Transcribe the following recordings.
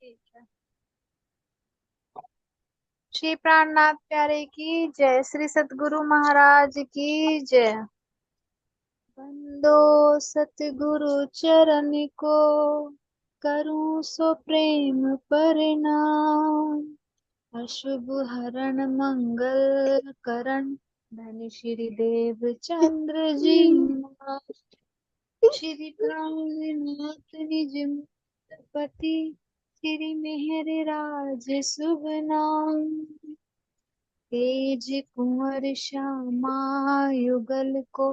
ठीक है। श्री प्राणनाथ प्यारे की जय, श्री सतगुरु महाराज की जय। बंदो सतगुरु चरण को, करूं सो प्रेम प्रणाम। अशुभ हरण मंगल करण, धन श्री देव चंद्र जी। श्री प्राणनाथ निज मुक्त पति, श्री मेहर राज शुभ नाम। तेज कुंवर श्यामा युगल को,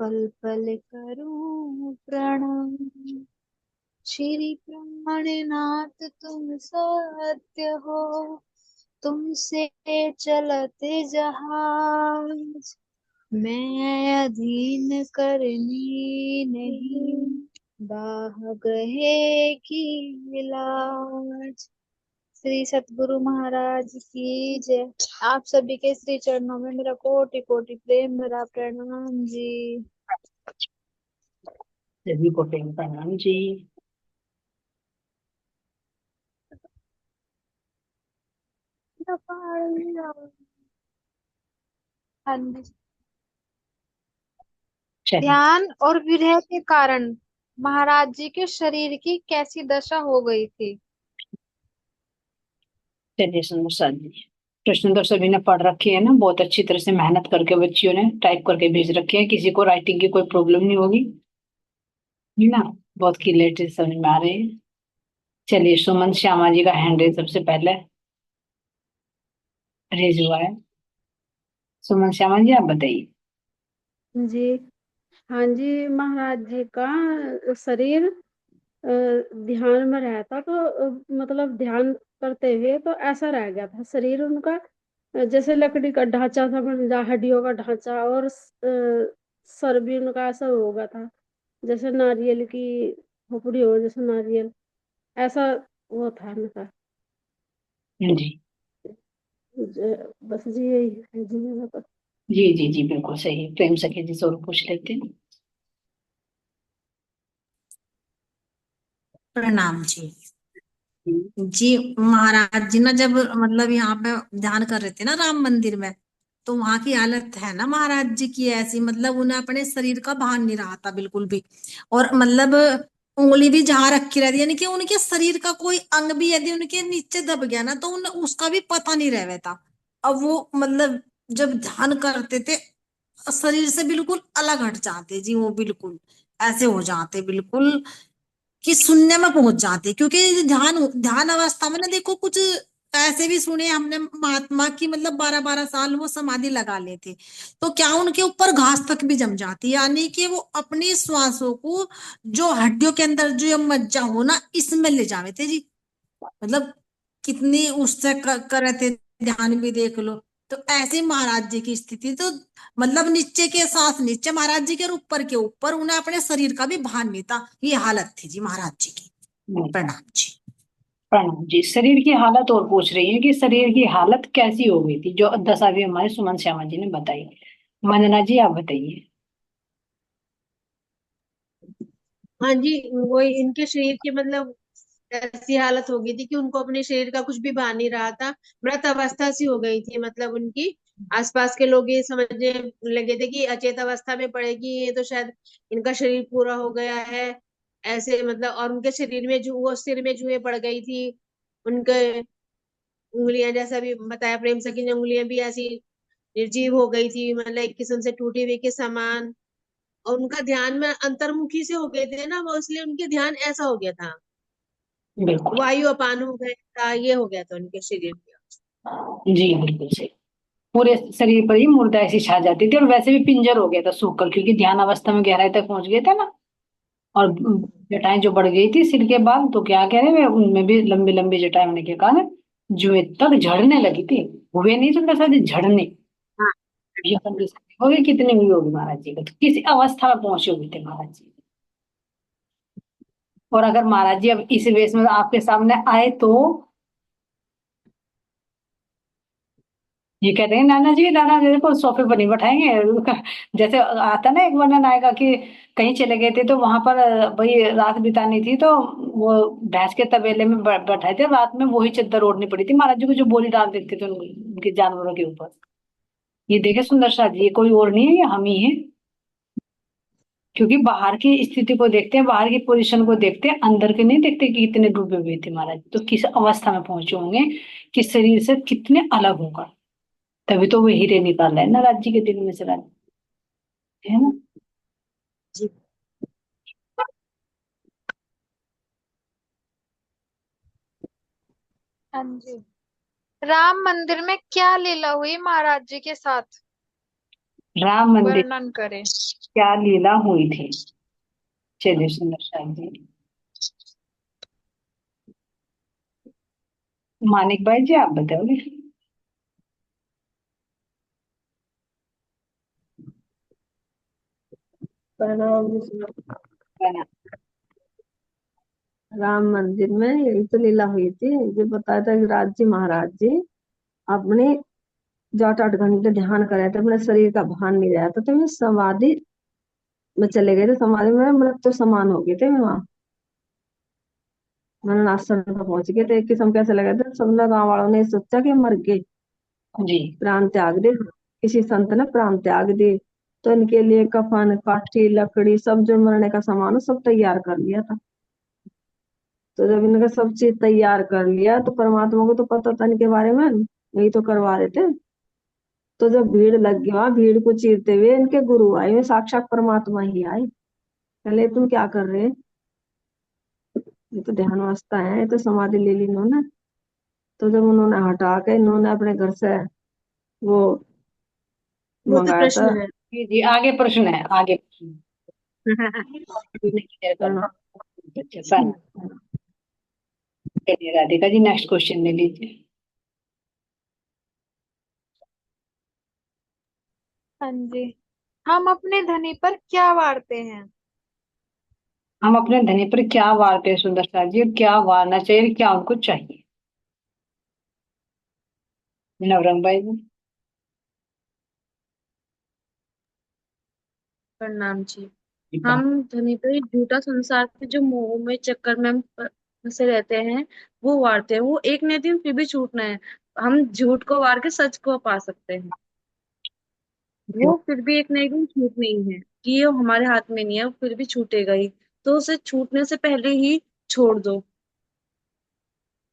पल पल करूं प्रणाम। श्री प्राणनाथ तुम सत्य हो, तुमसे चलते जहाज। मैं अधीन करनी नहीं, बाह गए की लाज। श्री सतगुरु महाराज की जय। आप सभी के श्री चरणों में मेरा कोटि कोटि प्रेम भरा प्रणाम जी। सभी को प्रेम प्रणाम जी। हाँ जी। चलिए ध्यान और विरह के कारण महाराज जी के शरीर की कैसी दशा हो गई थी। चलिए सुनो सर जी। प्रश्न तो सभी ने पढ़ रखे है ना, बहुत अच्छी तरह से मेहनत करके बच्चियों ने टाइप करके भेज रखे हैं। किसी को राइटिंग की कोई प्रॉब्लम नहीं होगी, है ना। बहुत क्लियर समझ में आ रहे हैं। चलिए, सुमन श्यामा जी का हैंड रेज सबसे पहले रेज हुआ है। सुमन श्यामा जी, आप बताइए। जी। हाँ जी, महाराज जी का शरीर ध्यान में रहता तो मतलब ध्यान करते हुए तो ऐसा रह गया था शरीर उनका, जैसे लकड़ी का ढांचा था बन जा, हड्डियों का ढांचा, और सर भी उनका ऐसा हो गया था जैसे नारियल की खोपड़ी हो, जैसे नारियल ऐसा वो था उनका। जी बस जी यही है जी मेरा तो। जी जी जी, बिल्कुल सही। प्रेम सखी जी से और पूछ लेते हैं। प्रणाम जी। हम्म, जी, महाराज जी ना जब मतलब यहाँ पे ध्यान कर रहे थे ना राम मंदिर में, तो वहां की हालत है ना महाराज जी की ऐसी, मतलब उन्हें अपने शरीर का भान नहीं रहा था बिल्कुल भी। और मतलब उंगली भी जहां रखी रहती, यानी कि उनके शरीर का कोई अंग भी यदि उनके नीचे दब गया ना तो उन्हें उसका भी पता नहीं रहता। अब वो मतलब जब ध्यान करते थे शरीर से बिल्कुल अलग हट जाते जी, वो बिल्कुल ऐसे हो जाते बिल्कुल कि शून्य में पहुंच जाते। क्योंकि ध्यान ध्यान अवस्था में ना देखो, कुछ ऐसे भी सुने हमने महात्मा की, मतलब 12-12 साल वो समाधि लगा लेते तो क्या उनके ऊपर घास तक भी जम जाती, यानी कि वो अपनी श्वासों को जो हड्डियों के अंदर जो ये मज्जा हो ना इसमें ले जावे थे जी। मतलब कितनी उससे करे थे, ध्यान भी देख लो। तो ऐसे महाराज जी की स्थिति तो मतलब नीचे के सांस नीचे महाराज जी के, और ऊपर के ऊपर, उन्हें अपने शरीर का भी भान नहीं था। ये हालत थी जी महाराज जी की। प्रणाम जी। प्रणाम जी। शरीर की हालत और पूछ रही है कि शरीर की हालत कैसी हो गई थी, जो दशा भी हमारे सुमन श्यामा जी ने बताई। मंजना जी, आप बताइए। हाँ जी। वही इनके शरीर की मतलब ऐसी हालत हो गई थी कि उनको अपने शरीर का कुछ भी भान नहीं रहा था। मृत अवस्था सी हो गई थी, मतलब उनकी आसपास के लोग ये समझने लगे थे कि अचेत अवस्था में पड़ेगी ये, तो शायद इनका शरीर पूरा हो गया है ऐसे, मतलब। और उनके शरीर में जो वो सिर में जुएं पड़ गई थी, उनके उंगलियां, जैसा भी बताया प्रेम सखी ने, उंगलियां भी ऐसी निर्जीव हो गई थी, मतलब एक किस्म से टूटी हुई के समान। और उनका ध्यान में अंतर्मुखी से हो गए थे ना वो, इसलिए उनके ध्यान ऐसा हो गया था, बिल्कुल। वायु अपान हो गया था, ये हो गया था उनके शरीर में। जी बिल्कुल सही। पूरे शरीर पर ही मुर्दा ऐसी छा जाती थी, और वैसे भी पिंजर हो गया था सूखकर, क्योंकि ध्यान अवस्था में गहराई तक पहुंच गए थे ना। और जटाएं जो बढ़ गई थी सिर के बाल, तो क्या कह रहे हैं, उनमें भी लंबी लंबी जटाएं होने के कारण जुए तक झड़ने लगी थी। हुए नहीं सुंदर सा जी, झड़ने। हाँ। ये समझ सकते हो कि कितनी हुई होगी महाराज जी को, तो किस अवस्था में पहुंचे हुए थे महाराज जी। और अगर महाराज जी अब इस वेश में आपके सामने आए तो ये कहते हैं नाना जी को सोफे पर नहीं बैठाएंगे। जैसे आता ना एक वर्णन आएगा कि कहीं चले गए थे तो वहां पर भाई रात बितानी थी, तो वो भैंस के तबेले में बैठाए थे, रात में वही चद्दर ओढ़नी पड़ी थी महाराज जी को, जो बोली डाल देते थे उनके जानवरों के ऊपर। ये देखे सुंदर शाह जी, ये कोई और नहीं है, ये हम ही है। क्योंकि बाहर की स्थिति को देखते हैं, बाहर की पोजीशन को देखते हैं, अंदर के नहीं देखते कि कितने डूबे हुए थे महाराज, तो किस अवस्था में पहुंचे होंगे, किस शरीर से कितने अलग होगा। तभी तो वो हीरे निकाल रहे हैं ना राज्य के दिल में से राज, है ना। जी। हाँ जी। राम मंदिर में क्या लीला हुई महाराज जी के साथ, राम मंदिर वर्णन करें। क्या लीला हुई थी। चलिए सुंदर शाह जी, मानिक भाई जी आप बताओगे। बना। राम मंदिर में यही तो लीला हुई थी, जो बताया था कि राज जी महाराज जी अपने जो 8 8 घंटे ध्यान कर रहे थे, अपने शरीर का भान नहीं रहा था, तो वे समाधि में चले गए थे, समाधि में मृत्यु समान हो गए थे वहां, मनन आश्रम में पहुंच गए थे। एक किस्म कैसे लगे थे, सब लोग गाँव वालों ने सोचा कि मर गए, जी। प्राण त्याग दे, किसी संत ने प्राण त्याग दे, तो इनके लिए कफन काठी लकड़ी सब जो मरने का सामान हो सब तैयार कर लिया था। तो जब इनका सब चीज तैयार कर लिया तो परमात्मा को तो पता था इनके बारे में, यही तो करवा रहे थे। तो जब भीड़ लग गई वहां, भीड़ को चीरते हुए इनके गुरु आए, वे साक्षात परमात्मा ही आए। पहले तुम क्या कर रहे हैं, ये तो ध्यान अवस्था है, ये तो समाधि ले ली इन्होंने। तो जब उन्होंने हटा के इन्होंने अपने घर से वो वो तो मंगाया था प्रश्न है। जी जी, आगे प्रश्न है, आगे प्रश्न। नहीं clear करना। अच्छा fine। चलिए राधिका जी नेक्स्ट क्वेश्चन ले लीजिए। हाँ जी। हम अपने धनी पर क्या वारते हैं। हम अपने धनी पर क्या वारते हैं सुंदर शाह जी, और क्या वारना चाहिए, क्या उनको चाहिए। नवरंग भाई जी। प्रणाम जी। जी, हम धनी पर झूठा संसार के जो मोह में चक्कर में हम फंसे रहते हैं, वो वारते हैं। वो एक नहीं दिन फिर भी छूटना है। हम झूठ को वार के सच को पा सकते हैं। वो फिर भी एक नहीं दिन छूट नहीं है कि ये हमारे हाथ में नहीं है, वो फिर भी छूटेगा ही। तो उसे छूटने से पहले ही छोड़ दो,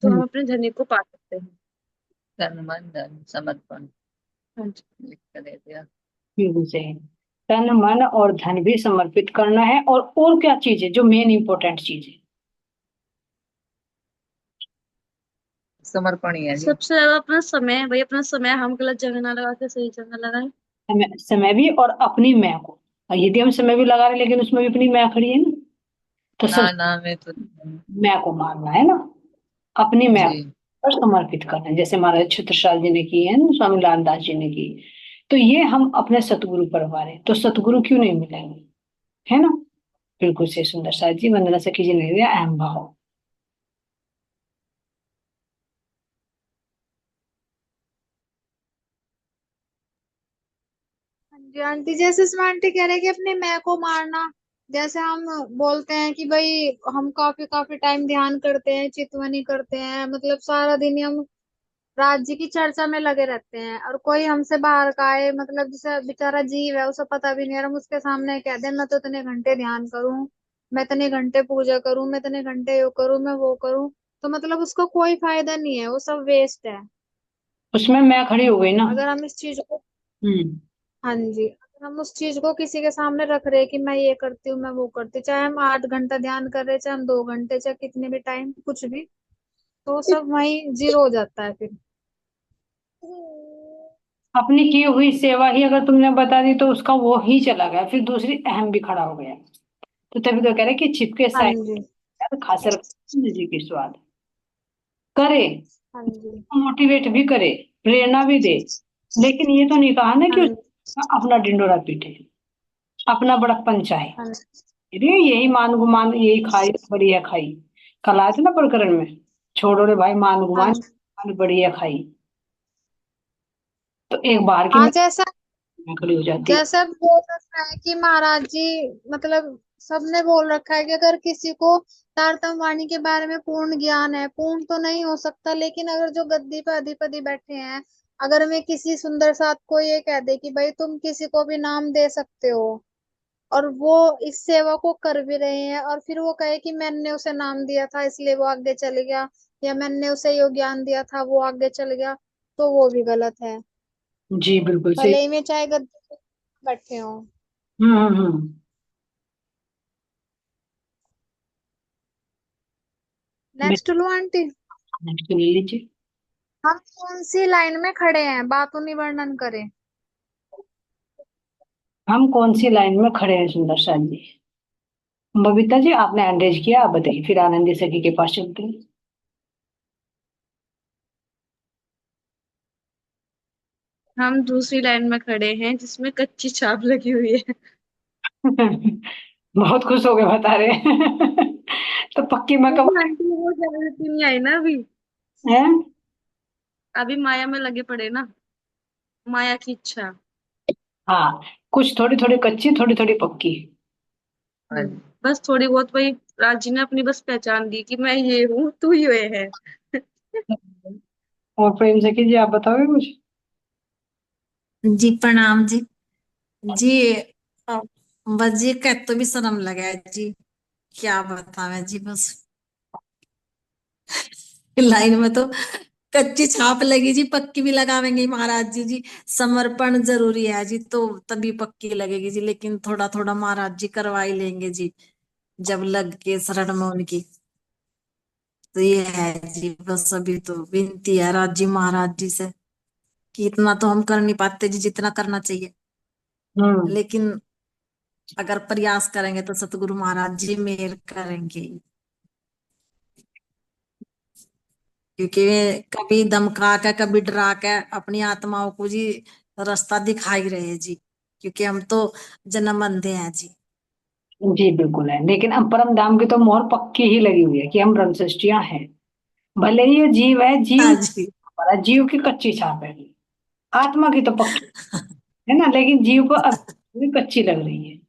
तो हम अपने धनी को पा सकते हैं। तन मन धन समर्पण हाँ जी। लिख कर दे दिया। बिल्कुल सही। तन मन और धन भी समर्पित करना है, और क्या चीज है जो मेन इंपॉर्टेंट चीज है। समर्पण ही है जी। सबसे ज्यादा अपना समय, भाई अपना समय हम गलत जगह ना लगा के सही जगह लगाएं। समय भी, और अपनी मैं को। और यदि हम समय भी लगा रहे हैं, लेकिन उसमें भी अपनी मैं खड़ी है ना, तो सब ना ना मैं तो मैं को मानना है ना, अपनी मैं जी। पर समर्पित करना है, जैसे महाराज छत्रसाल जी ने की है ना, स्वामी लालदास जी ने की। तो ये हम अपने सतगुरु पर वारे, तो सतगुरु क्यों नहीं मिलेंगे, है ना। बिल्कुल से सुंदर शाह जी, वंदना सखी जी ने दिया अहम भाव। हाँ जी आंटी, जैसे इसमें आंटी कह रहे हैं कि अपने मैं को मारना। जैसे हम बोलते हैं कि भाई हम काफी काफी टाइम ध्यान करते हैं, चितवनी करते हैं, मतलब सारा दिन ही हम राज्य की चर्चा में लगे रहते हैं, और कोई हमसे बाहर का आए, मतलब जैसे बेचारा जीव है उसे पता भी नहीं, और हम उसके सामने कह दें मैं तो इतने घंटे ध्यान करूं, मैं इतने घंटे पूजा करूं, मैं इतने घंटे यो करूं, मैं वो करूं, तो मतलब उसको कोई फायदा नहीं है, वो सब वेस्ट है। उसमें मैं खड़ी हो गई ना। अगर हम इस चीज को, हम्म। हाँ जी, अगर हम उस चीज को किसी के सामने रख रहे हैं कि मैं ये करती हूँ, मैं वो करती हूँ, चाहे हम 8 घंटा ध्यान कर रहे हैं, चाहे हम 2 घंटे, चाहे कितने भी टाइम, कुछ भी, तो सब वहीं जीरो हो जाता है फिर। अपनी की हुई सेवा ही अगर तुमने बता दी, तो उसका वो ही चला गया, फिर दूसरी अहम भी खड़ा हो गया। तो तभी तो कह रहे कि छिपके हाँ साय जी। खासर जी की स्वाद करे, हाँ जी। मोटिवेट भी करे, प्रेरणा भी दे, लेकिन ये तो नहीं कहा ना हाँ कि जी। उसका अपना डिंडोरा पीटे, अपना बड़प्पन चाहे। हाँ जी। अरे यही मान गुमान यही खाई बढ़िया खाई, कल आए थे ना प्रकरण में, छोड़ो रे भाई मान हाँ गुमान, जी। बढ़िया खाई। तो एक बाहर की हाँ, में जैसा खड़ी हो जाती है। जैसे अब बोल रखा है कि महाराज जी, मतलब सबने बोल रखा है कि अगर किसी को तारतम वाणी के बारे में पूर्ण ज्ञान है, पूर्ण तो नहीं हो सकता, लेकिन अगर जो गद्दी पे अधिपति बैठे हैं, अगर मैं किसी सुंदर साथ को ये कह दे कि भाई तुम किसी को भी नाम दे सकते हो, और वो इस सेवा को कर भी रहे हैं, और फिर वो कहे कि मैंने उसे नाम दिया था इसलिए वो आगे चल गया, या मैंने उसे यो ज्ञान दिया था वो आगे चल गया, तो वो भी गलत है, जी बिल्कुल सही। भले ही में चाहे गद्दी पे बैठे हो। हम्म। नेक्स्ट लो आंटी। नेक्स्ट ले लीजिए। हम कौन सी लाइन में खड़े हैं, बातूनी वर्णन करें। हम कौन सी लाइन में खड़े हैं सुंदर सा जी। बबीता जी आपने हैंड रेज किया, आप बताइए, फिर आनंदी सखी के पास चलते हैं। हम दूसरी लाइन में खड़े हैं जिसमें कच्ची छाप लगी हुई है। बहुत खुश हो गए बता रहे हैं। तो पक्की मैं कब क्योंकि आंटी वो जागृति नहीं आई ना अभी। है। अभी माया में लगे पड़े ना, माया की इच्छा। हाँ, कुछ थोड़ी थोड़ी कच्ची, थोड़ी थोड़ी पक्की। बस थोड़ी बहुत वही, राजी ने अपनी बस पहचान दी कि मैं ये हूँ, तू ये है। और प्रेम से कीजिए, आप बताओगे कुछ। जी प्रणाम जी। जी अ, बस जी कह तो भी शर्म लगा है जी, क्या बतावे जी, बस लाइन में तो कच्ची छाप लगी जी, पक्की भी लगावेंगे महाराज जी। जी समर्पण जरूरी है जी, तो तभी पक्की लगेगी जी, लेकिन थोड़ा थोड़ा महाराज जी करवा ही लेंगे जी, जब लग के शरण में उनकी। तो ये है जी, बस अभी तो विनती है राज जी महाराज जी से कि इतना तो हम कर नहीं पाते जी जितना करना चाहिए, हम्म। लेकिन अगर प्रयास करेंगे तो सतगुरु महाराज जी मेहर करेंगे, क्योंकि वे कभी धमका के कभी डरा के अपनी आत्माओं को जी रास्ता दिखाई रहे हैं जी, क्योंकि हम तो जन्म अंधे हैं जी। जी बिल्कुल है, लेकिन अब परम धाम की तो मोहर पक्की ही लगी हुई है कि हम ब्रह्मसृष्टियां हैं। भले ही ये जीव है, जीव हाँ जी। हमारा जीव की कच्ची छाप है। आत्मा की तो पक्की है ना, लेकिन जीव को अभी भी कच्ची लग रही है।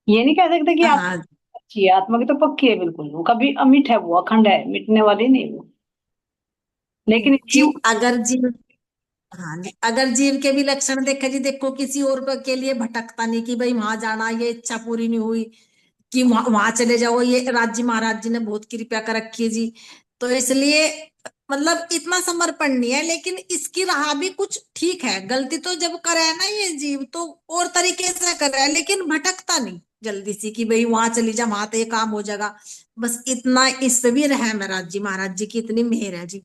ये नहीं कह सकते कि हाँ आत्मा कच्ची है, आत्मा की तो पक्की है बिल्कुल, वो कभी अमिट है, वो अखंड है, मिटने वाली नहीं वो। लेकिन जी। जीव। अगर जीव, हाँ जी, अगर जीव के भी लक्षण देखे जी, देखो किसी और के लिए भटकता नहीं कि भाई वहां जाना, ये इच्छा पूरी नहीं हुई कि वहां चले जाओ, ये राज्य महाराज जी ने बहुत कृपा कर रखी है जी, तो इसलिए मतलब इतना समर्पण नहीं है, लेकिन इसकी राह भी कुछ ठीक है। गलती तो जब करे है ना ये जीव, तो और तरीके से कर रहा है, लेकिन भटकता नहीं जल्दी सी कि भाई वहां चली जा, वहां तो ये काम हो जाएगा। बस इतना इस पे भी रहम है राज जी महाराज जी की, इतनी मेहर है जी,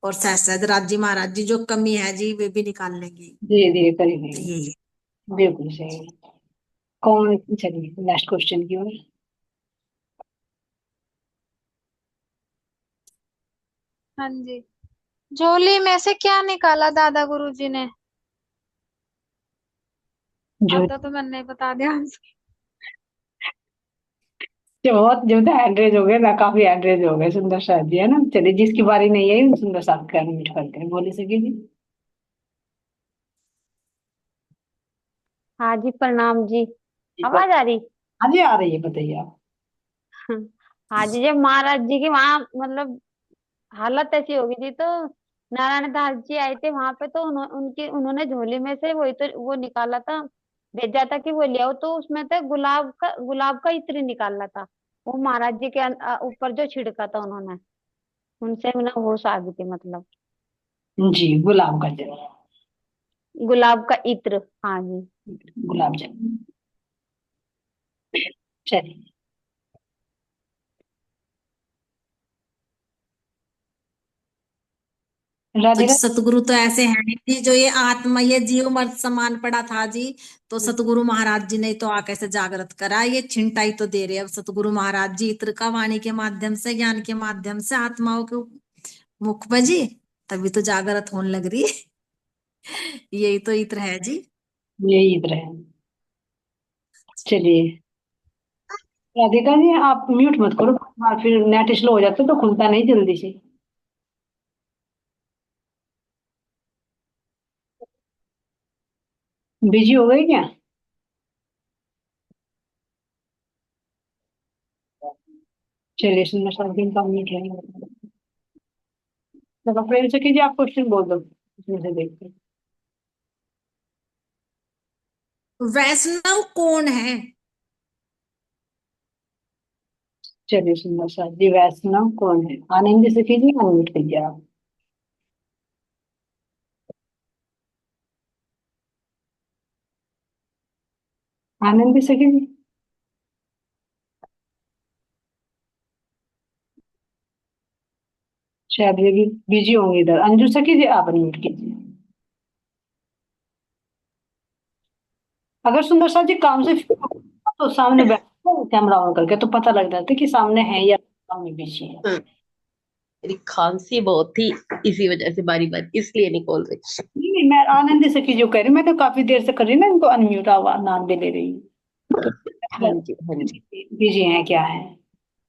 और शायद राज जी महाराज जी जो कमी है जी वे भी निकाल लेंगे। धीरे धीरे तो करेंगे। यही बिल्कुल सही। कौन, चलिए नेक्स्ट क्वेश्चन की ओर। हाँ जी। झोली में से क्या निकाला दादा गुरुजी ने। जो आधा तो मैंने बता दिया आंसर। जो बहुत जो था एंड्रेज हो गए ना, काफी एंड्रेज हो गए सुंदर साथ जी, है ना। चलिए जिसकी बारी नहीं है सुंदर साथ का अनम्यूट करते हैं, बोले सके जी। हाँ जी, प्रणाम जी। जी आवाज आ रही। हाँ जी, आ रही है, बताइए आप। हाँ जी, जब महाराज जी की वहां मतलब हालत ऐसी हो गई थी, तो नारायण दास जी आए थे वहां पे, तो उन्होंने झोली में से वही तो वो निकाला था, भेजा था कि वो ले आओ, तो उसमें से गुलाब का इत्र निकाला था। वो महाराज जी के ऊपर जो छिड़का था उन्होंने, उनसे उन्हें होश आ गई थी मतलब। जी गुलाब का जल। गुलाब का इत्र, हाँ जी। गुलाब जल। चलिए। तो राधे जी राधे। सतगुरु तो ऐसे हैं नहीं जी, जो ये आत्मा ये जीव मर्त समान पड़ा था जी, तो सतगुरु महाराज जी ने तो आके से जागृत करा, ये छिंटाई तो दे रहे हैं अब सतगुरु महाराज जी, इत्र का वाणी के माध्यम से, ज्ञान के माध्यम से आत्माओं के मुख पे जी, तभी तो जागृत होने लग रही है। यही तो इत्र है जी। यही इधर है। चलिए। राधिका जी आप म्यूट मत करो, फिर नेट स्लो हो जाता है तो खुलता नहीं जल्दी से। बिजी हो गई क्या? चलिए सुंदर सा दिन का मीट है। तो फ्रेंड से कीजिए, आप क्वेश्चन बोल दो उसमें से देख के। वैष्णव कौन है? चलिए सुंदर सा जी, वैष्णव कौन है? आनंद से कीजिए, अनम्यूट कीजिए आप। आनंद से कीजिए। शायद ये भी बिजी होंगे इधर। अंजू से कीजिए, आप अनम्यूट कीजिए। अगर सुंदर सा जी काम से free हो, तो सामने बैठो कैमरा ऑन करके, तो पता लग जाता है कि सामने है या सामने बिजी है। मेरी खांसी बहुत थी, इसी वजह से बारी बारी इसलिए नहीं खोल रही। नहीं नहीं, मैं आनंद से कीजिए कह रही हूँ, मैं तो काफी देर से कर रही हूँ ना इनको अनम्यूट, आवाज नाम भी ले रही हूँ। हाँ जी, हाँ जी। बिजी है क्या है?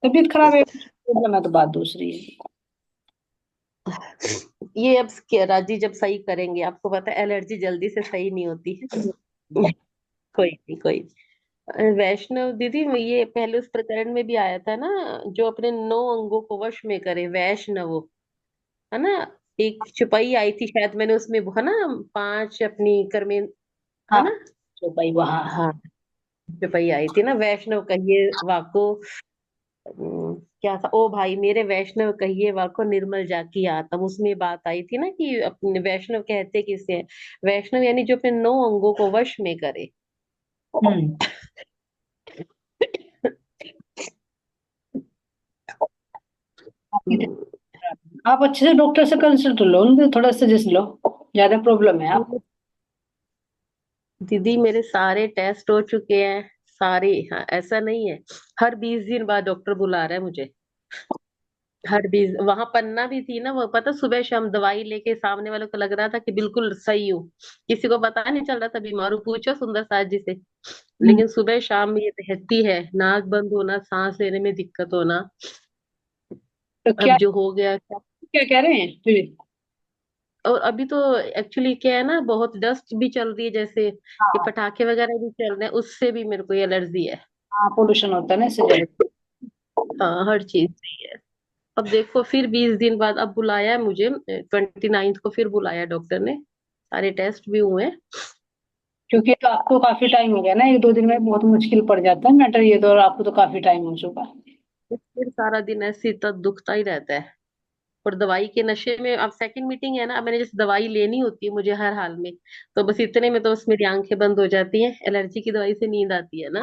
तबीयत खराब है, प्रॉब्लम है तो बात दूसरी है। ये अब राजी जब सही करेंगे, आपको पता है एलर्जी जल्दी से सही नहीं होती है। कोई नहीं, कोई नहीं। वैष्णव दीदी, ये पहले उस प्रकरण में भी आया था ना, जो अपने 9 अंगों को वश में करे, वैष्णव, है ना। एक छुपाई आई थी शायद, मैंने उसमें है ना 5 अपनी कर्मे, है हाँ, ना। तो भाई वहाँ हाँ, छुपाई आई थी ना, वैष्णव कहिए वाको, क्या था, ओ भाई मेरे वैष्णव कहिए वाको निर्मल जाकी आत्म, उसमें बात आई थी ना कि अपने वैष्णव कहते किसे हैं? वैष्णव यानी जो अपने 9 अंगों को वश में करे। हम्म। हम्म, आप अच्छे से डॉक्टर से कंसल्ट लो, उनसे थोड़ा सजेस्ट लो, ज्यादा प्रॉब्लम है आप। दीदी मेरे सारे टेस्ट हो चुके हैं, सारे। हाँ, ऐसा नहीं है, हर 20 दिन बाद डॉक्टर बुला रहा है मुझे। हर 20, वहां पन्ना भी थी ना, वो पता, सुबह शाम दवाई लेके सामने वालों को लग रहा था कि बिल्कुल सही हूँ, किसी को पता नहीं चल रहा था बीमार हूँ, पूछो सुंदर साज जी से। हम्म। लेकिन सुबह शाम ये रहती है, नाक बंद होना, सांस लेने में दिक्कत होना। तो अब क्या जो हो गया क्या। क्या कह रहे हैं फिर? और अभी तो एक्चुअली क्या है ना, बहुत डस्ट भी चल रही है, जैसे ये हाँ पटाखे वगैरह भी चल रहे हैं, उससे भी मेरे को एलर्जी है। हाँ, पोल्यूशन होता है ना इससे ज्यादा। हाँ, हर चीज से है। अब देखो फिर 20 दिन बाद अब बुलाया है मुझे, 29 को फिर बुलाया डॉक्टर ने, सारे टेस्ट भी हुए हैं। क्योंकि तो आपको काफी टाइम हो गया ना, एक दो दिन में बहुत मुश्किल पड़ जाता है मैटर ये तो, और आपको तो काफी टाइम हो चुका है। फिर सारा दिन ऐसे इतना दुखता ही रहता है, और दवाई के नशे में। अब सेकंड मीटिंग है ना, अब मैंने जैसे दवाई लेनी होती है मुझे हर हाल में, तो बस इतने में तो बस मेरी आंखें बंद हो जाती हैं, एलर्जी की दवाई से नींद आती है ना।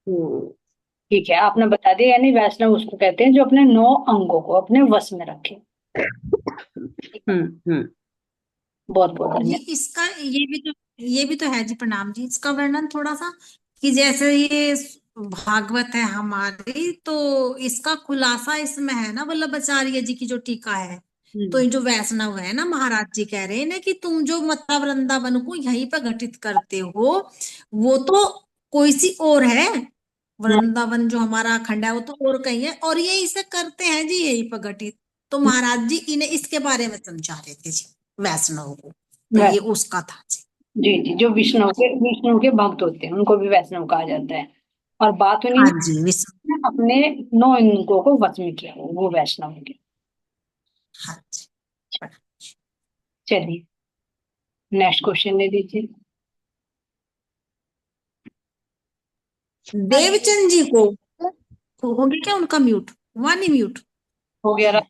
हम्म। ठीक है, आपने बता दिया, यानी वैष्णव उसको कहते हैं जो अपने 9 अंगों को अपने वश में रखे। हम्म। बहुत बहुत जी धन्यवाद। इसका ये भी तो है जी, प्रणाम जी, इसका वर्णन थोड़ा सा, कि जैसे ये भागवत है हमारी, तो इसका खुलासा इसमें है ना वल्लभाचार्य जी की जो टीका है। तो ये जो वैष्णव है ना, महाराज जी कह रहे हैं ना कि तुम जो मथुरा वृंदावन को यहीं पर घटित करते हो, वो तो कोई सी और है, हम्म, वृंदावन जो हमारा खंड है वो तो और कहीं है, और ये इसे करते हैं जी यहीं पर घटित। तो महाराज जी इन्हें इसके बारे में समझा रहे थे जी, वैष्णव को, तो ये उसका था जी। जी जी, जो विष्णु के भक्त होते हैं उनको भी वैष्णव कहा जाता है। और बात उन्हीं हाँ ने जी विष्णु। अपने 9 अंगों को वश में किया, वो वैष्णव हो गए। हाँ जी। चलिए नेक्स्ट क्वेश्चन ले लीजिए। देवचंद जी को हो गया क्या उनका म्यूट? हुआ नहीं म्यूट? हो गया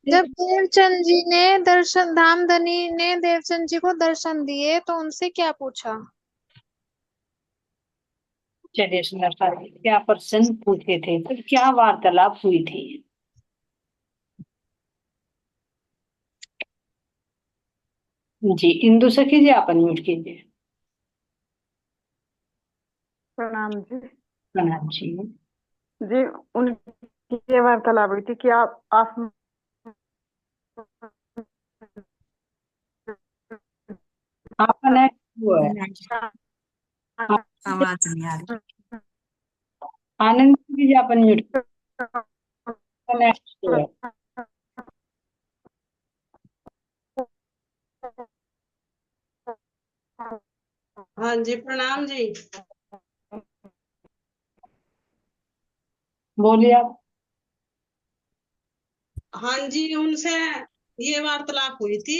जब देवचंद जी ने दर्शन, धामधनी ने देवचंद जी को दर्शन दिए तो उनसे क्या पूछा? चलिए सुंदर सा, क्या प्रश्न पूछे थे, फिर क्या वार्तालाप हुई थी? जी, इंदु से कीजिए, आप अनम्यूट कीजिए। प्रणाम जी। प्रणाम जी। जी, उनकी ये वार्तालाप हुई थी कि आप आपका नेट वो है। आप आवाज नहीं आ रही। आनंद कीजिए, आप अनम्यूट, नेट वो है। हाँ जी, प्रणाम जी। बोलिए आप। हाँ जी, उनसे ये वार्तालाप हुई थी।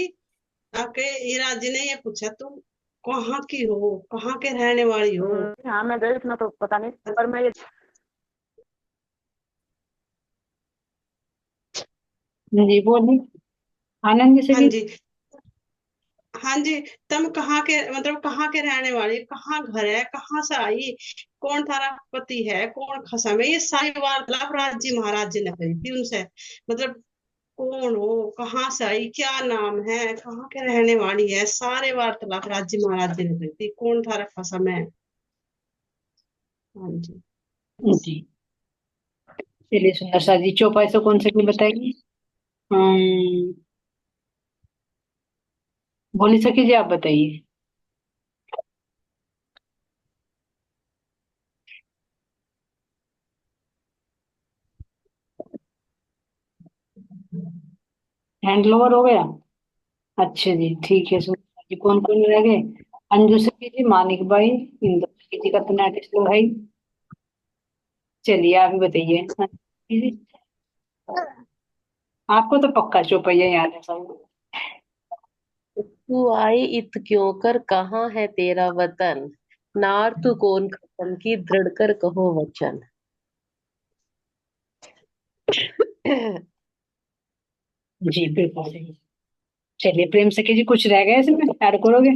आपके हीरा जी ने ये पूछा, तुम कहाँ की हो, कहाँ के रहने वाली हो? हाँ मैं गई इतना तो पता नहीं, पर मैं ये जी बोलिए। आनंद जी से हाँ की। जी, हाँ जी, तुम कहाँ के, मतलब कहाँ के रहने वाली, कहाँ घर है, कहाँ से आई, कौन थारा पति है, कौन खसम है, ये सारी वार्तालाप राज जी महाराज जी ने करी थी उनसे। मतलब कौन हो, कहाँ से आई, क्या नाम है, कहाँ के रहने वाली है, सारे वार्तालाप राज जी महाराज जी ने करी थी, कौन थारा खसम है। हाँ जी। जी चलिए सुंदर सा जी, चौपाई से कौन से की बताइए। बोली सकी जी, आप बताइए। हैंड लोअर हो गया। अच्छा जी ठीक है सुंदर सा जी, कौन कौन रह गए। अंजू सखी जी, मानिक भाई, इंदु सखी जी का तो नाटिस लो भाई। चलिए आप ही बताइए। हाँ जी, आपको तो पक्का चौपैया याद है सब। तू आई इत क्यों कर, कहाँ है तेरा वतन, नार तू कौन खत्म की, दृढ़ कर कहो वचन। जी बिल्कुल सही। चलिए प्रेम सखी जी, कुछ रह गए इसमें, ऐड करोगे।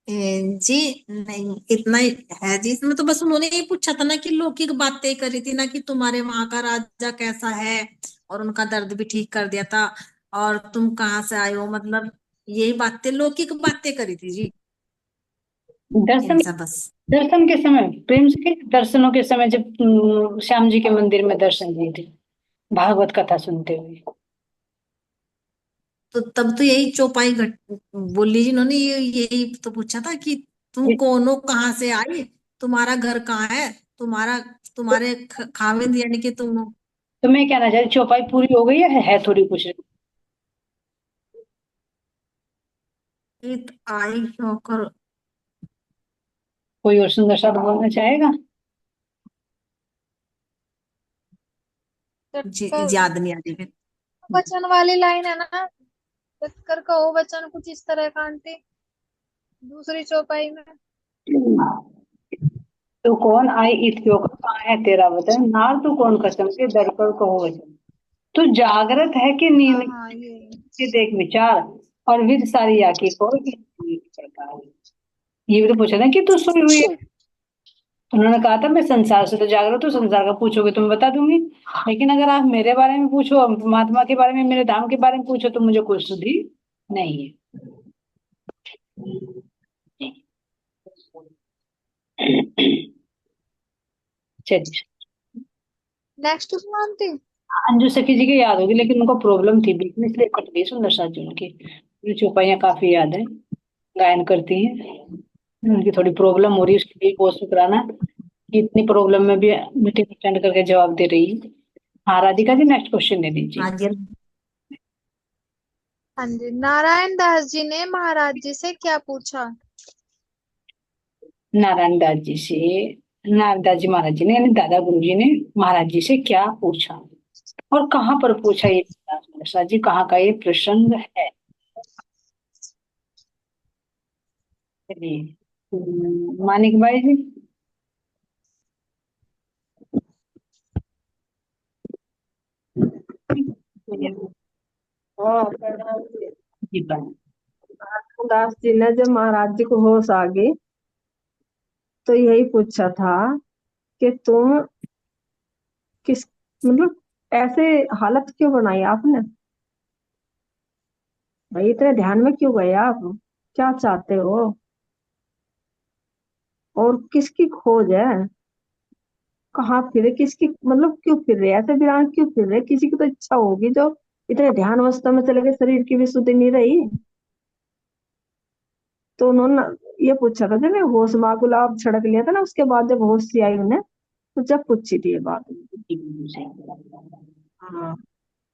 जी नहीं, इतना ही है जी इसमें। तो बस उन्होंने ये पूछा था ना कि लौकिक बातें करी थी ना, कि तुम्हारे वहां का राजा कैसा है, और उनका दर्द भी ठीक कर दिया था, और तुम कहाँ से आए हो, मतलब यही बातें, लौकिक बातें करी थी जी दर्शन। इनसे बस। दर्शन के समय प्रेम सखी, दर्शनों के समय जब श्याम जी के मंदिर में दर्शन दिए थे, भागवत कथा सुनते हुए। तो तब तो यही चौपाई घट बोली जी इन्होंने, यही तो पूछा था कि तुम ये- कौन हो, कहाँ से आई, तुम्हारा घर कहाँ है, तुम्हारा तुम्हारे खाविंद यानी कि तुम हो। तो मैं कहना चाह रही, चौपाई पूरी हो गई है थोड़ी कुछ। इत आई होकर। कोई और सुंदर शब्द बोलना चाहेगा। जी चटकर याद नहीं आ रही फिर। वचन वाली लाइन है ना, चटकर कहो वचन, कुछ इस तरह का आंटी, दूसरी चौपाई में। तू कौन आई इथियो का, कहाँ है तेरा वतन, नार तू कौन कसम के, दर पर कहो वचन। तू जागृत है कि नींद हाँ में, हाँ ये। के देख विचार, और विद सारी आकी को कि नींद करता है। ये भी तो पूछा था कि तू सोई हुई है। उन्होंने कहा था मैं संसार से तो जागृत हूँ, संसार का पूछोगे तो मैं बता दूंगी, लेकिन अगर आप मेरे बारे में पूछो, महात्मा के बारे में, मेरे धाम के बारे में पूछो, तो मुझे कोई सुधि नहीं है। चलिए। Next aunty. अंजू सखी जी की याद होगी, लेकिन उनको प्रॉब्लम थी बीच में, इसलिए कट गई सुंदर सा जी उनकी। मुझे चौपाइयाँ काफी याद है, गायन करती हैं। उनकी थोड़ी प्रॉब्लम हो रही है, उसके लिए बहुत शुक्राना कि इतनी प्रॉब्लम में भी मीटिंग अटेंड करके जवाब दे रही है। हाँ राधिका जी, नेक्स्ट क्वेश्चन दे दीजिए। हाँ जी। हाँ जी, नारायण दास जी ने महाराज जी से क्या पूछा। नारायण दास जी से, नारायण दास जी महाराज जी ने, यानी दादा गुरु जी ने महाराज जी से क्या पूछा, और कहाँ पर पूछा, ये सुंदर जी कहाँ का ये प्रसंग है। चलिए। मानिक भाई जी। हाँ प्रणाम जी। जी बन। दास जी ने जब महाराज जी को होश आ गई तो यही पूछा था कि तुम किस, मतलब ऐसे हालत क्यों बनाई आपने, भाई इतने ध्यान में क्यों गए आप, क्या चाहते हो, और किसकी खोज है, कहाँ फिरे, किसकी, मतलब क्यों फिर रहे, ऐसे वीरान क्यों फिर रहे, किसी की तो इच्छा होगी जो इतने ध्यान अवस्था में चले गए, शरीर की भी सुधि नहीं रही। तो उन्होंने ये पूछा था, जब होश माकुल आप छड़क लिया था ना, उसके बाद जब होश सी आई उन्हें, तो जब पूछी थी ये बात। हाँ।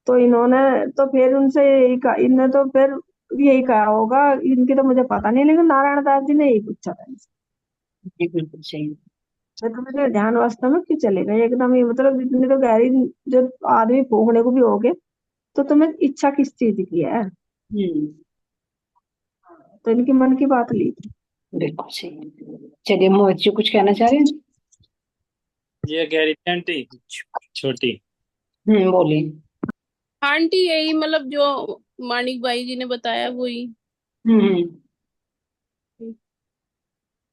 तो इन्होंने तो फिर उनसे यही कहा, इनने तो फिर यही कहा होगा, इनकी तो मुझे पता नहीं, लेकिन नारायण दास जी ने यही पूछा था इनसे। जी बिल्कुल सही। तो तुम्हें ध्यान अवस्था में क्यों चले गए एकदम ही, मतलब इतनी तो गहरी, जो आदमी फूकने को भी हो गए, तो तुम्हें इच्छा किस चीज की है? तो इनकी मन की बात ली थी। बिल्कुल सही। चलिए मोहित जी कुछ कहना चाह रहे हैं? ये कह रही थी आंटी छोटी। बोलिए। आंटी यही मतलब जो मानिक भाई जी ने बताया वही। हम्म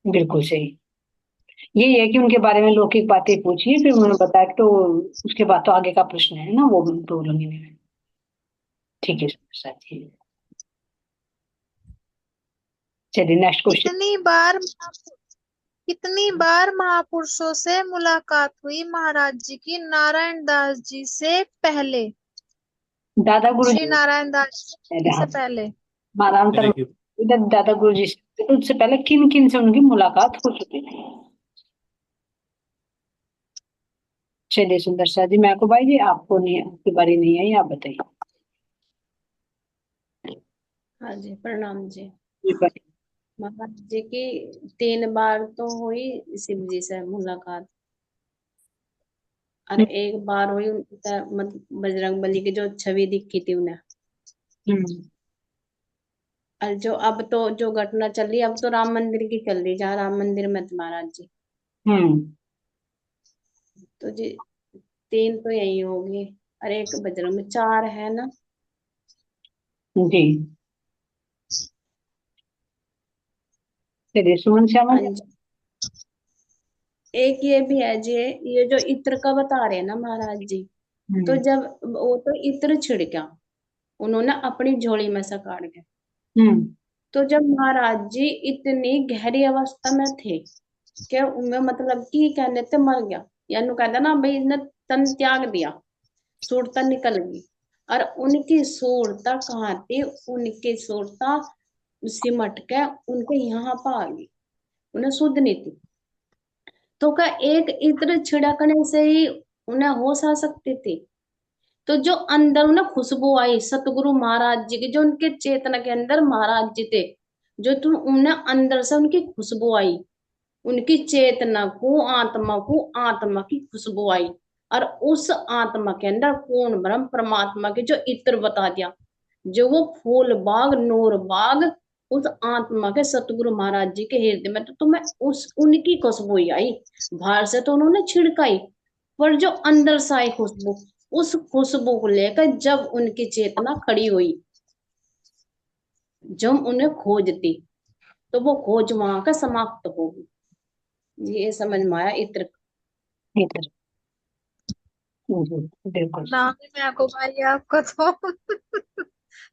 बिल्कुल सही। यही है कि उनके बारे में लौकिक बातें पूछिए, फिर उन्होंने बताया कि तो उसके बाद तो आगे का प्रश्न है ना, वो बोलूंगी मैं। ठीक है सर जी। चलिए नेक्स्ट क्वेश्चन। कितनी बार महापुरुषों से मुलाकात हुई महाराज जी की नारायण दास जी से पहले? दादा गुरु श्री जी नारायण दास जी से पहले। मारांतर इधर दादा गुरु जी से, तो उससे पहले किन किन से उनकी मुलाकात हो चुकी थी? चलिए सुंदर शाह जी, मैं को भाई जी आपको नहीं, आपकी बारी नहीं आई, आप बताइए। हाँ जी, प्रणाम जी। जी बताइए। महाराज जी की 3 बार तो हुई शिव जी से मुलाकात, और एक बार हुई बजरंग बली की जो छवि दिखी थी उन्हें। और जो अब तो जो घटना चल रही है, अब तो राम मंदिर की चल रही है, जहाँ राम मंदिर में थे महाराज जी। तो जी 3 तो यही होगी, और एक बजरंग में, 4 है ना। जी चलिए सुमन श्यामा हाँ जी। जी, एक ये भी है जी, ये जो इत्र का बता रहे हैं ना महाराज जी, तो जब वो तो इत्र छिड़ गया, उन्होंने अपनी झोली में से काट के, तो जब महाराज जी इतनी गहरी अवस्था में थे कि उनमें मतलब कि कहने थे मर गया, यानी कहता ना भाई इसने तन त्याग दिया, सूरता निकल गई, और उनकी सूरता कहाँ थी, उनकी सूरता सिमट के उनके यहाँ पर आ गई, उन्हें शुद्ध नहीं थी। तो क्या एक इत्र छिड़कने से ही उन्हें होश आ सकती थी? तो जो अंदर उन्हें खुशबू आई सतगुरु महाराज जी की, जो उनके चेतना के अंदर महाराज जी थे, जो तुम उन्हें अंदर से उनकी खुशबू आई, उनकी चेतना को, आत्मा की खुशबू आई, और उस आत्मा के अंदर पूर्ण ब्रह्म परमात्मा के जो इत्र बता दिया, जो वो फूल बाग नूर बाग उस आत्मा के सतगुरु महाराज जी के हृदय में, तो तुम्हें उस उनकी खुशबू ही आई। बाहर से तो उन्होंने छिड़काई, पर जो अंदर से आई खुशबू, उस खुशबू को लेकर जब उनकी चेतना खड़ी हुई, जब उन्हें खोजती, तो वो खोज वहां का समाप्त हो गई। ये समझ में आया इत्र। इत्र बिल्कुल। नाम ही मैं को भाई आपका तो।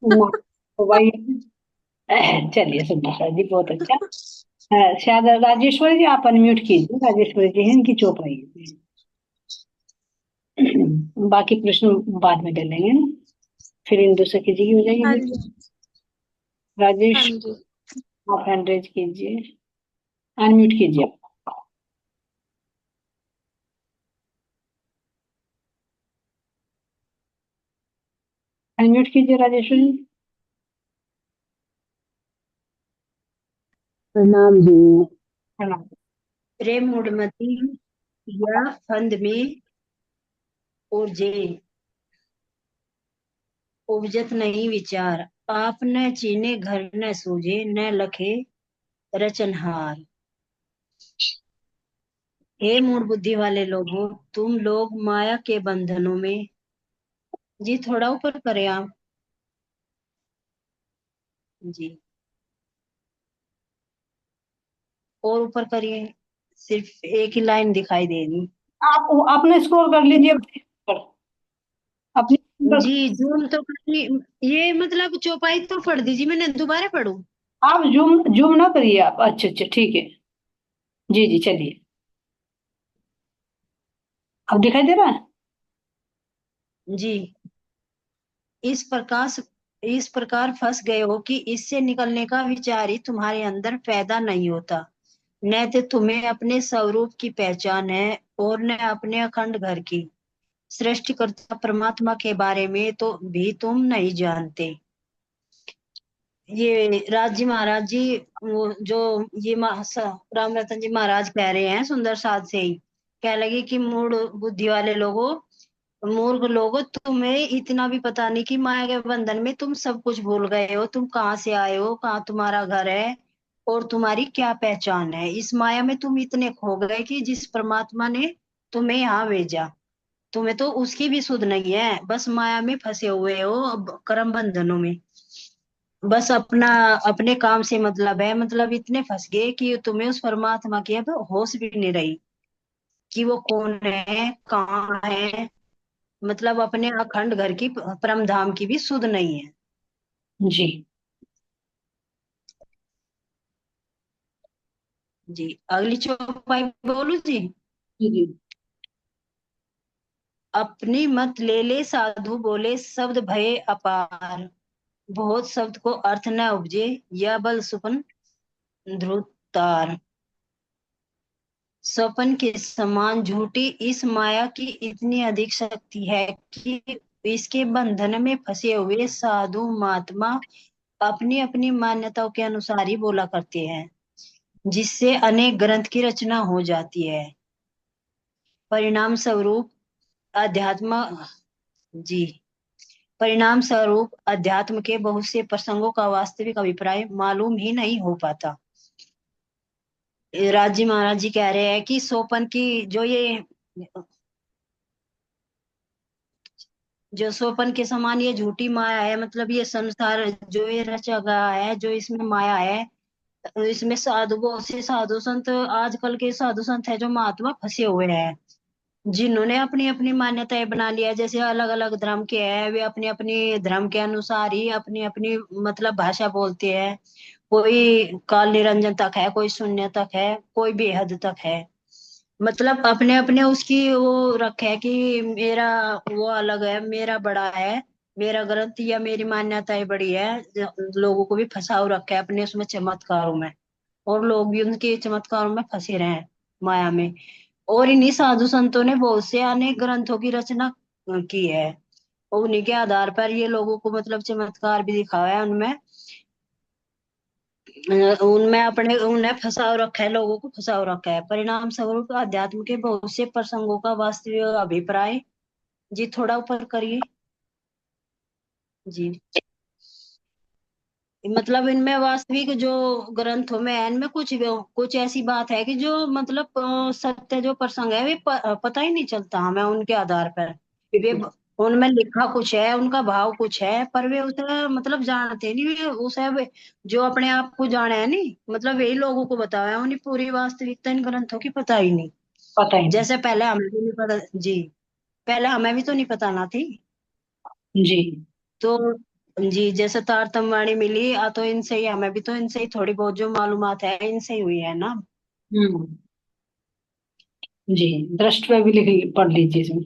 तो भाई चलिए सुंदर शाह जी बहुत अच्छा। शायद राजेश्वरी जी आप अनम्यूट कीजिए, राजेश्वरी जी हैं इनकी चौपाई है। बाकी प्रश्न बाद में कर लेंगे ना, फिर इंदु सखी जी की हो हाँ जाएगी। जी राजेश हाँ जी। आप हैंड रेज कीजिए, अनम्यूट कीजिए। अनम्यूट कीजिए राजेश्वरी जी। प्रणाम जी। प्रणाम। प्रेम मूढ़मती या फंद में ओजे उपजत नहीं विचार, आप न चीने घर न सूझे, न लखे रचनहार। हे मूढ़ बुद्धि वाले लोगों, तुम लोग माया के बंधनों में, जी थोड़ा ऊपर करें आप जी, और ऊपर करिए, सिर्फ एक ही लाइन दिखाई देगी। आप अपने स्कोर कर लीजिए अपनी। जी जूम तो करनी, ये मतलब चौपाई तो पढ़ दीजिए, मैंने दोबारा पढ़ू? आप जूम जूम ना करिए आप। अच्छा अच्छा ठीक है। जी जी चलिए, अब दिखाई दे रहा है? जी इस प्रकार फंस गए हो कि इससे निकलने का विचार ही तुम्हारे अंदर पैदा नहीं होता। न तो तुम्हें अपने स्वरूप की पहचान है, और न अपने अखंड घर की, सृष्टिकर्ता परमात्मा के बारे में तो भी तुम नहीं जानते। ये राज जी महाराज जी, वो जो ये राम रतन जी महाराज कह रहे हैं सुंदर साध से ही, कह लगे कि मूड बुद्धि वाले लोगों, मूर्ख लोगों, तुम्हें इतना भी पता नहीं कि माया के बंधन में तुम सब कुछ भूल गए हो, तुम कहाँ से आए हो, कहाँ तुम्हारा घर है, और तुम्हारी क्या पहचान है। इस माया में तुम इतने खो गए कि जिस परमात्मा ने तुम्हें यहाँ भेजा, तुम्हें तो उसकी भी सुध नहीं है, बस माया में फंसे हुए हो, अब कर्म बंधनों में, बस अपना अपने काम से मतलब है, मतलब इतने फंस गए कि तुम्हें उस परमात्मा की अब होश भी नहीं रही कि वो कौन है, कहाँ है, मतलब अपने अखंड घर की, परम धाम की भी सुध नहीं है। जी जी, अगली चौपाई बोलू जी। जी जी। अपनी मत ले ले साधु बोले, शब्द भये अपार, बहुत शब्द को अर्थ न उपजे, यह बल सुपन ध्रुव तार। स्वप्न के समान झूठी इस माया की इतनी अधिक शक्ति है कि इसके बंधन में फंसे हुए साधु महात्मा अपनी अपनी मान्यताओं के अनुसार ही बोला करते हैं, जिससे अनेक ग्रंथ की रचना हो जाती है। परिणाम स्वरूप अध्यात्म जी परिणाम स्वरूप अध्यात्म के बहुत से प्रसंगों का वास्तविक अभिप्राय मालूम ही नहीं हो पाता। राजी महाराज जी कह रहे हैं कि सोपन की जो सोपन के समान ये झूठी माया है, मतलब ये संसार जो ये रचा गया है, जो इसमें माया है, इसमें साधु, बहुत से साधु संत, आजकल के साधु संत है जो महात्मा फंसे हुए हैं, जिन्होंने अपनी अपनी मान्यताएं बना लिया है। जैसे अलग अलग धर्म के हैं, वे अपनी अपनी धर्म के अनुसार ही अपनी अपनी मतलब भाषा बोलते हैं। कोई काल निरंजन तक है, कोई शून्य तक है, कोई बेहद तक है, मतलब अपने अपने उसकी वो रखे है कि मेरा वो अलग है, मेरा बड़ा है, मेरा ग्रंथ या मेरी मान्यताएं बड़ी है। लोगों को भी फंसाव रखा है अपने उसमें चमत्कारों में, और लोग भी उनके चमत्कारों में फंसे रहे हैं माया में। और इन्हीं साधु संतों ने बहुत से अनेक ग्रंथों की रचना की है, और उन्हीं के आधार पर ये लोगों को मतलब चमत्कार भी दिखाया है उनमें, उनमें अपने उन्हें फंसाव रखा है, लोगों को फंसाव रखा है। परिणाम स्वरूप अध्यात्म के बहुत से प्रसंगों का वास्तविक अभिप्राय, जी थोड़ा ऊपर करिए जी, मतलब इनमें वास्तविक जो ग्रंथों में है, इनमें कुछ ऐसी बात है कि जो मतलब सत्य जो प्रसंग है वे पता ही नहीं चलता हमें उनके आधार पर। वे उनमें लिखा कुछ है, उनका भाव कुछ है, पर वे उसे मतलब जानते नहीं, वे उसे जो अपने आप को जाने है नहीं, मतलब वही लोगों को बताया, उन्हें पूरी वास्तविकता इन ग्रंथों की पता ही नहीं। पता ही नहीं। जैसे पहले हमें भी नहीं पता जी, पहले हमें भी तो नहीं पता ना थी। जी तो जी, जैसे तारतम्य मिली तो इनसे ही, हमें भी तो इनसे ही थोड़ी बहुत जो मालूमात है इनसे ही हुई है ना। हम्म। जी, दृष्ट पे भी लिख पढ़ लीजिए इसमें।